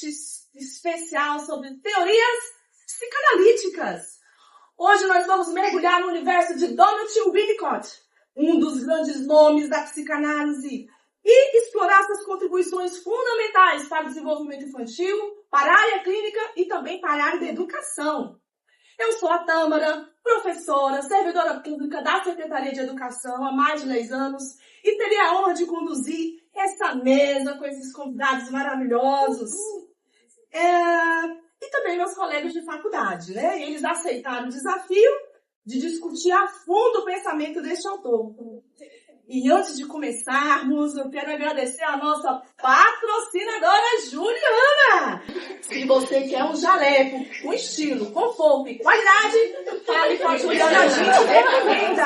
podcast especial sobre teorias psicanalíticas. Hoje nós vamos mergulhar no universo de Donald Winnicott, um dos grandes nomes da psicanálise, e explorar suas contribuições fundamentais para o desenvolvimento infantil, para a área clínica e também para a área da educação. Eu sou a Tâmara, professora, servidora pública da Secretaria de Educação há mais de 10 anos e teria a honra de conduzir essa mesa com esses convidados maravilhosos. E também meus colegas de faculdade, né? Eles aceitaram o desafio de discutir a fundo o pensamento deste autor. E antes de começarmos, eu quero agradecer a nossa patrocinadora Juliana. Se você quer um jaleco com estilo, conforto e qualidade, fale com a Juliana, a gente recomenda.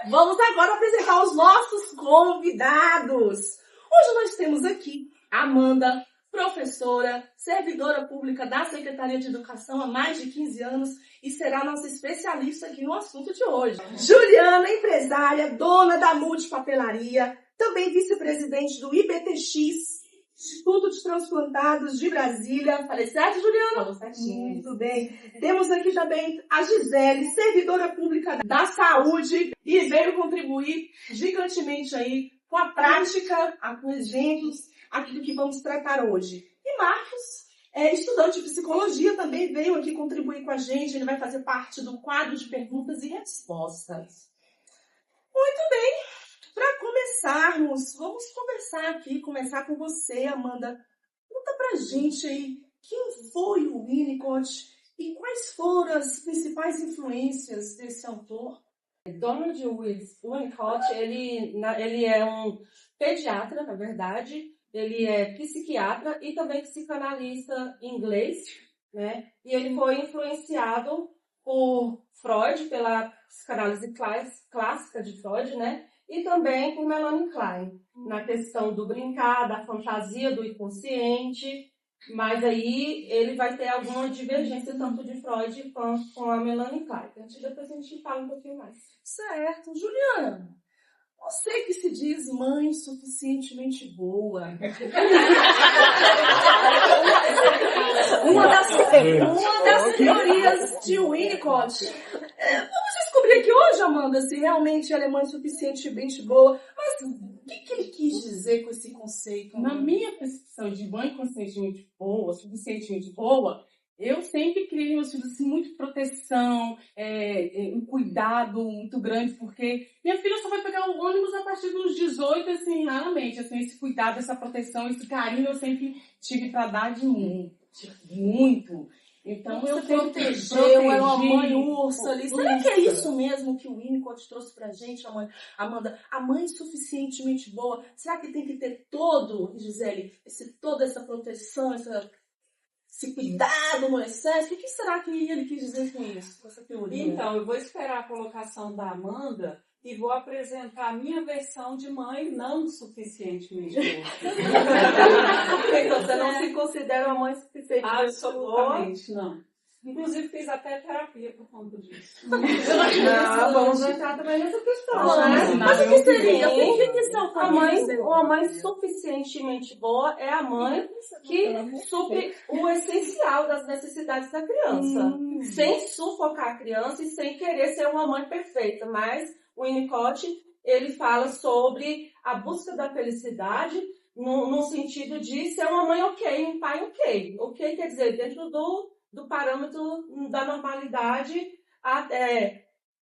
Vamos agora apresentar os nossos convidados. Hoje nós temos aqui a Amanda, professora, servidora pública da Secretaria de Educação há mais de 15 anos e será nossa especialista aqui no assunto de hoje. Juliana, empresária, dona da Multipapelaria, também vice-presidente do IBTX, Instituto de Transplantados de Brasília. Falei certo, Juliana? Falou certinho. Muito bem. Temos aqui também a Gisele, servidora pública da saúde e veio contribuir gigantemente aí com a prática, com exemplos, aquilo que vamos tratar hoje. E Marcos, estudante de psicologia, também veio aqui contribuir com a gente. Ele vai fazer parte do quadro de perguntas e respostas. Muito bem. Para começarmos, vamos conversar aqui, começar com você, Amanda. Conta pra gente aí, quem foi o Winnicott e quais foram as principais influências desse autor? Donald Winnicott, ele é um pediatra, na verdade. Ele é psiquiatra e também psicanalista inglês, né? E ele foi influenciado por Freud, pela psicanálise clássica de Freud, né? E também por Melanie Klein, na questão do brincar, da fantasia do inconsciente. Mas aí ele vai ter alguma divergência tanto de Freud quanto com a Melanie Klein. Depois a gente fala um pouquinho mais. Certo. Juliana, você que se diz mãe suficientemente boa. Uma das teorias de Winnicott. Vamos descobrir aqui hoje, Amanda, se realmente ela é mãe suficientemente boa. Mas o que ele quis dizer com esse conceito? Na minha percepção de mãe conscientemente boa, suficientemente boa, eu sempre criei meus filhos assim, muito proteção, um cuidado muito grande, porque minha filha só vai pegar o ônibus a partir dos 18, assim, raramente. Assim, esse cuidado, essa proteção, esse carinho eu sempre tive para dar de muito. Então você eu sempre protegeu, era uma mãe ursa ali. Será que é isso mesmo que o Winnicott trouxe pra gente, Amanda? A mãe suficientemente boa, será que tem que ter Gisele, toda essa proteção, esse cuidado no excesso? O que será que ele quis dizer com isso, com essa teoria? Então, eu vou esperar a colocação da Amanda e vou apresentar a minha versão de mãe não suficientemente boa. Então, você não se considera uma mãe suficientemente boa? Absolutamente não. Inclusive, fiz até terapia por conta disso. Vamos entrar também nessa questão, né? Mas o que seria? O que são uma mãe suficientemente boa é a mãe que supre o essencial das necessidades da criança. Sem sufocar a criança e sem querer ser uma mãe perfeita. Mas o Winnicott, ele fala sobre a busca da felicidade no sentido de ser uma mãe ok, um pai ok. Ok quer dizer, dentro do parâmetro da normalidade,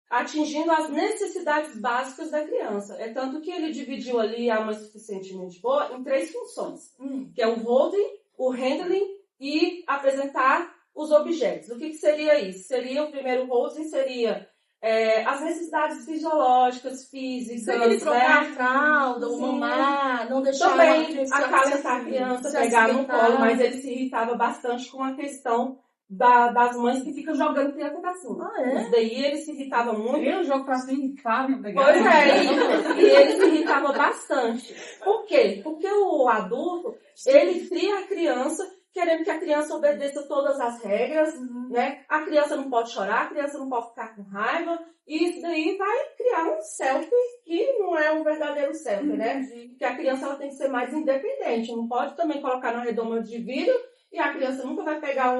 atingindo as necessidades básicas da criança. É tanto que ele dividiu ali a mãe suficientemente boa em 3 funções, que é o holding, o handling e apresentar os objetos. O que seria isso? Seria o primeiro holding, seria as necessidades fisiológicas, físicas, ele trocar a fralda, ou mamar, não deixar também acalentar a criança, pegar no colo, mas ele se irritava bastante com a questão das mães que ficam jogando criança pra cima. Isso daí ele se irritava muito. Eu jogo pra cima e claro, Pois e ele se irritava bastante. Por quê? Porque o adulto, ele cria a criança querendo que a criança obedeça todas as regras, né? A criança não pode chorar, a criança não pode ficar com raiva, e isso daí vai criar um selfie que não é um verdadeiro selfie, né? Porque a criança ela tem que ser mais independente, não pode também colocar na redoma de vidro e a criança nunca vai pegar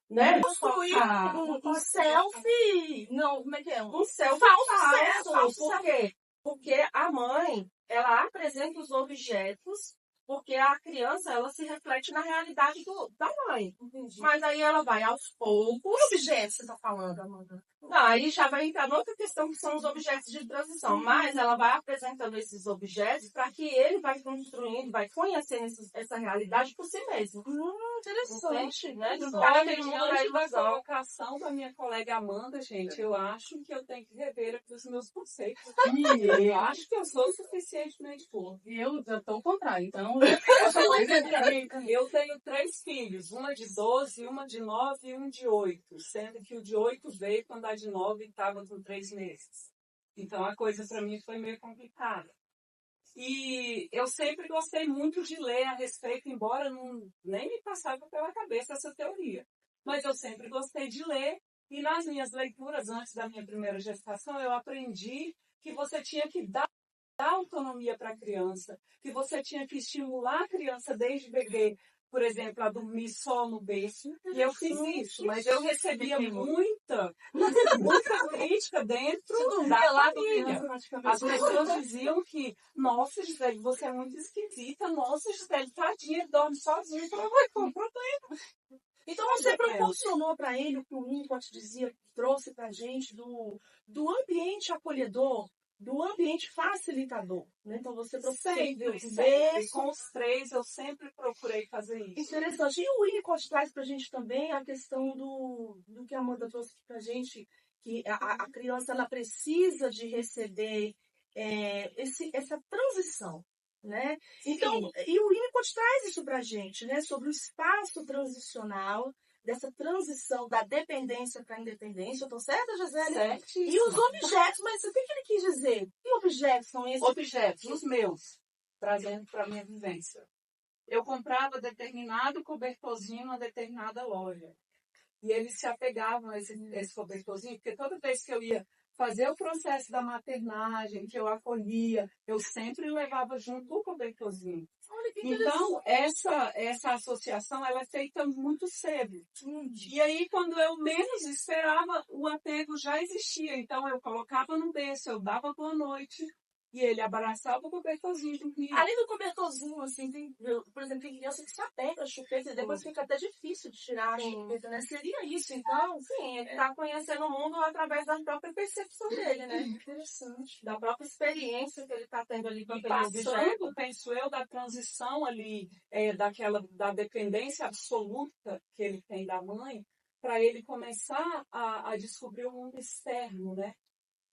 né? Construir um selfie. Não, como é que é? Um selfie Falso. falso. Por quê? Porque a mãe, ela apresenta os objetos, porque a criança, ela se reflete na realidade da mãe. Entendi. Mas aí ela vai aos poucos. Que objeto você tá falando, Amanda? Aí já vai entrar noutra questão que são os objetos de transição. Mas ela vai apresentando esses objetos para que ele vai construindo, vai conhecendo essa realidade por si mesmo. Interessante. Né? Olha, diante da colocação da minha colega Amanda, gente, eu acho que eu tenho que rever aqui os meus conceitos. Eu acho que eu sou suficientemente boa. Eu tô ao contrário, então... Eu tenho 3 filhos, uma de 12, uma de 9 e um de 8, sendo que o de 8 veio quando a de 9 estava com 3 meses. Então a coisa para mim foi meio complicada. E eu sempre gostei muito de ler a respeito, embora nem me passava pela cabeça essa teoria. Mas eu sempre gostei de ler, e nas minhas leituras, antes da minha primeira gestação, eu aprendi que você tinha que dar autonomia para a criança, que você tinha que estimular a criança desde bebê, por exemplo, a dormir só no berço. E eu fiz isso, mas eu recebia muita crítica dentro da família. As pessoas diziam que, nossa, Gisele, você é muito esquisita, nossa, Gisele, tadinha, ele dorme sozinho, qual o problema? Então você proporcionou para ele o que o Winnicott dizia, trouxe para a gente do ambiente acolhedor, do ambiente facilitador, né? Então você Sempre, com os 3 eu sempre procurei fazer isso. Interessante. E o Winnicott traz para a gente também a questão do que a Amanda trouxe para a gente, que a criança ela precisa de receber essa transição, né? Então, e o Winnicott traz isso para a gente, né? Sobre o espaço transicional, dessa transição da dependência para a independência. Eu estou certa, Gisele? Certíssimo. E os objetos, mas o que ele quis dizer? Que objetos são esses? Objetos, os meus, trazendo para a minha vivência. Eu comprava determinado cobertorzinho numa determinada loja. E eles se apegavam a esse cobertorzinho, porque toda vez que eu ia fazer o processo da maternagem, que eu acolhia, eu sempre levava junto o cobertorzinho. Olha que Então, essa associação ela é feita muito cedo. E aí, quando eu menos esperava, o apego já existia. Então, eu colocava no berço, eu dava boa noite, e ele abraçava o cobertorzinho do rio. Além do cobertorzinho, assim, por exemplo, tem criança que se apega à chupeta e depois fica até difícil de tirar a chupeta, né? Seria isso, então? Sim, ele está conhecendo o mundo através da própria percepção dele, né? Interessante. Da própria experiência que ele está tendo ali com E aquele objeto. passando, penso eu, da transição ali, da dependência absoluta que ele tem da mãe, para ele começar a descobrir o mundo externo, né?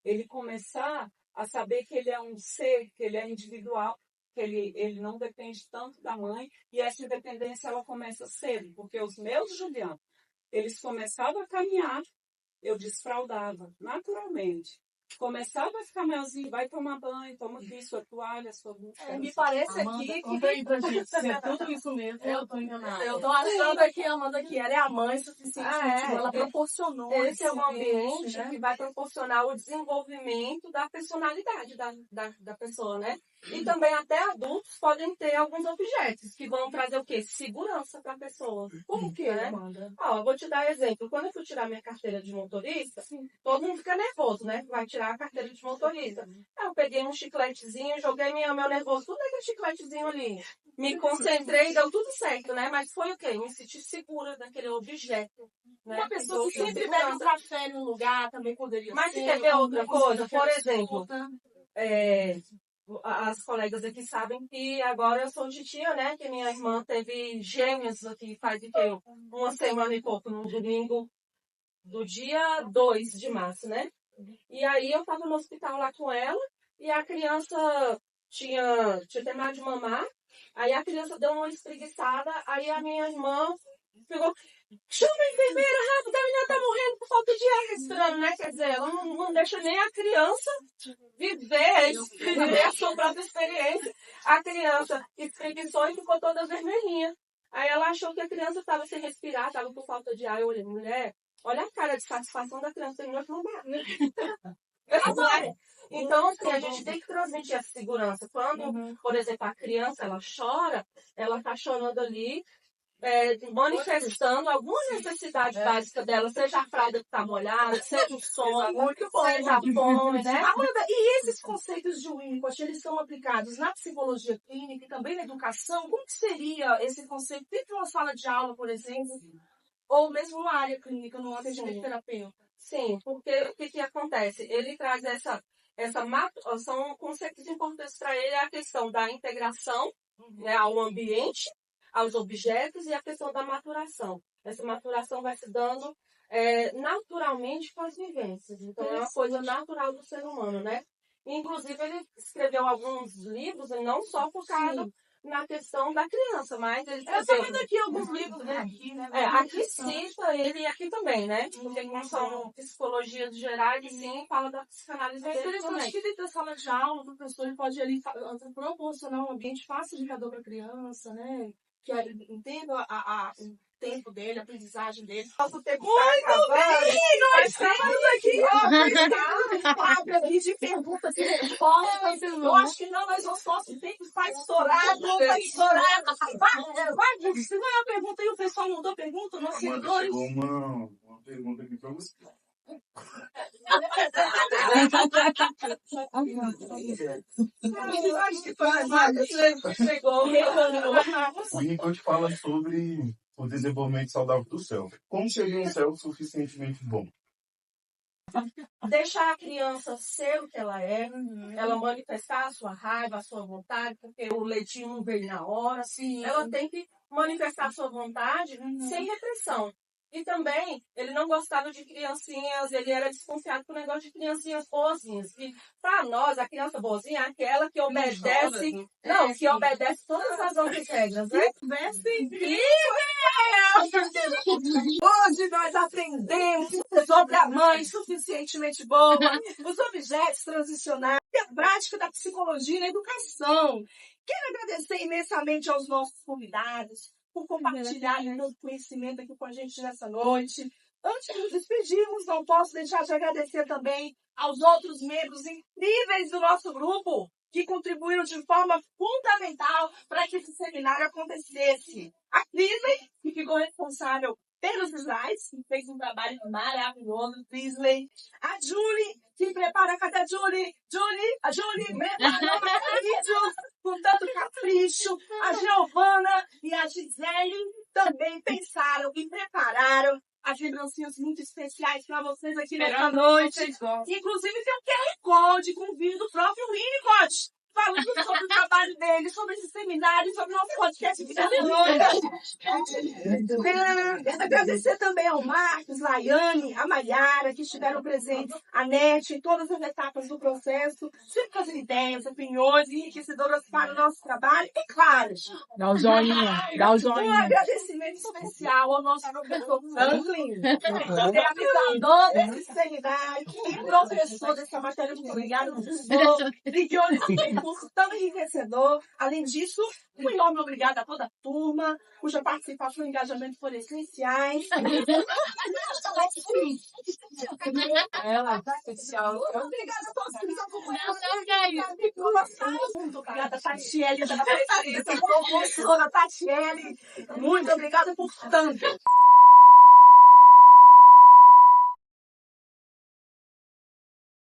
Ele começar a saber que ele é um ser, que ele é individual, que ele não depende tanto da mãe, e essa independência ela começa cedo, porque os meus Julianos, eles começavam a caminhar, eu desfraldava, naturalmente. Começava a ficar melzinho, vai tomar banho, toma aqui sua toalha, sua bucha. Me parece Amanda, aqui conta aí pra gente, se é tudo isso mesmo, eu tô enganada. eu tô achando aqui, Amanda, que ela é a mãe suficientemente, ela proporcionou Esse é um ambiente né? que vai proporcionar o desenvolvimento da personalidade da pessoa, né? E também até adultos podem ter alguns objetos que vão trazer o quê? Segurança para a pessoa. Como que, né? Amanda? Ó, eu vou te dar exemplo. Quando eu fui tirar minha carteira de motorista, todo mundo fica nervoso, né? Vai tirar a carteira de motorista. Aí eu peguei um chicletezinho, joguei meu nervoso, tudo aquele chicletezinho ali. Me concentrei, deu tudo certo, né? Mas foi o quê? Me senti segura daquele objeto. Né? Uma pessoa que Então, sempre bebe um café num lugar também poderia Mas ser. quer ver outra coisa? Por exemplo, Escuta. as colegas aqui sabem que agora eu sou titia, né? Que minha irmã teve gêmeos aqui faz o quê? Uma semana e pouco, no domingo do dia 2 de março, né? E aí eu tava no hospital lá com ela e a criança tinha terminado de mamar, aí a criança deu uma espreguiçada, aí a minha irmã pegou, chama a enfermeira rápido, a menina tá morrendo por falta de ar respirando, né? Quer dizer, ela não deixa nem a criança viver a sua própria experiência. A criança espreguiçou e ficou toda vermelhinha. Aí ela achou que a criança estava sem respirar, estava com falta de ar. Eu olhei, mulher, olha a cara de satisfação da criança, terminou de mamar. Então, assim, a gente tem que transmitir essa segurança. Quando, por exemplo, a criança, ela chora, ela está chorando ali, manifestando alguma necessidade básica dela, seja a fralda que está molhada, seja o sono, seja a fome, né? Amanda, e esses conceitos de Winnicott, eles são aplicados na psicologia clínica e também na educação? Como que seria esse conceito dentro de uma sala de aula, por exemplo? Ou mesmo numa área clínica, num atendimento terapêutico? Sim, porque o que acontece? Ele traz são conceitos importantes para ele, a questão da integração, né, ao ambiente, aos objetos e a questão da maturação. Essa maturação vai se dando naturalmente com as vivências. Então, é uma coisa natural do ser humano, né? Inclusive, ele escreveu alguns livros, e não só focado na questão da criança, mas ele Eu tô vendo aqui alguns livros dele aqui, né? aqui cita ele e aqui também, né? Porque como são psicologias gerais, sim, fala da psicanálise É dele interessante também. que dentro da sala de aula, o professor pode ali proporcionar um ambiente facilitador para a criança, né? Que entenda o tempo dele, a aprendizagem dele. Nosso tempo muito bem! Nós estamos aqui, ó, quadro aqui de perguntas e respostas. Eu acho que não, mas o nosso tempo está estourado, está estourado. Vai, se não é uma pergunta e o pessoal mandou pergunta, nossos seguidores. Chegou uma pergunta aqui para você. O Winnicott fala sobre o desenvolvimento saudável do self. Como seria um self suficientemente bom? Deixar a criança ser o que ela é, ela manifestar a sua raiva, a sua vontade, porque o leitinho não veio na hora. Ela tem que manifestar a sua vontade sem repressão. E também, ele não gostava de criancinhas, ele era desconfiado com o negócio de criancinhas boazinhas. E para nós, a criança boazinha é aquela que obedece, que obedece todas as outras regras, né? Hoje nós aprendemos sobre a mãe suficientemente boa, os objetos transicionais e a prática da psicologia na educação. Quero agradecer imensamente aos nossos convidados por compartilhar todo conhecimento aqui com a gente nessa noite. Antes de nos despedirmos, não posso deixar de agradecer também aos outros membros incríveis do nosso grupo que contribuíram de forma fundamental para que esse seminário acontecesse. A Crisley, que ficou responsável pelos slides, que fez um trabalho maravilhoso, Crisley. A Julie, que prepara cada a Julie prepara vídeos com tanto capricho. A Giovana e a Gisele também pensaram e prepararam as lembrancinhas muito especiais para vocês aqui nessa noite. Inclusive tem um QR Code com o vídeo do próprio Winnicott, falando sobre o trabalho dele, sobre esse seminário, sobre o nosso podcast aqui nessa noite. Quero agradecer também ao Marcos, Laiane, a Maiara, que estiveram presentes, a Nete, em todas as etapas do processo, sempre trazendo ideias, opiniões enriquecedoras para o nosso trabalho. E claro, Dá o joinha, dá o joinha. um agradecimento especial ao nosso professor Franklin, realizador desse seminário e professor dessa matéria. Muito obrigado, professor. E que hoje tem um curso tão enriquecedor. Além disso, um enorme obrigado a toda a turma, cuja participação e engajamento foram essenciais. Ela tá especial. Obrigada a todos que nos acompanharam. Muito obrigada, Tatiele, da professora Tatiele. Muito obrigada por tanto.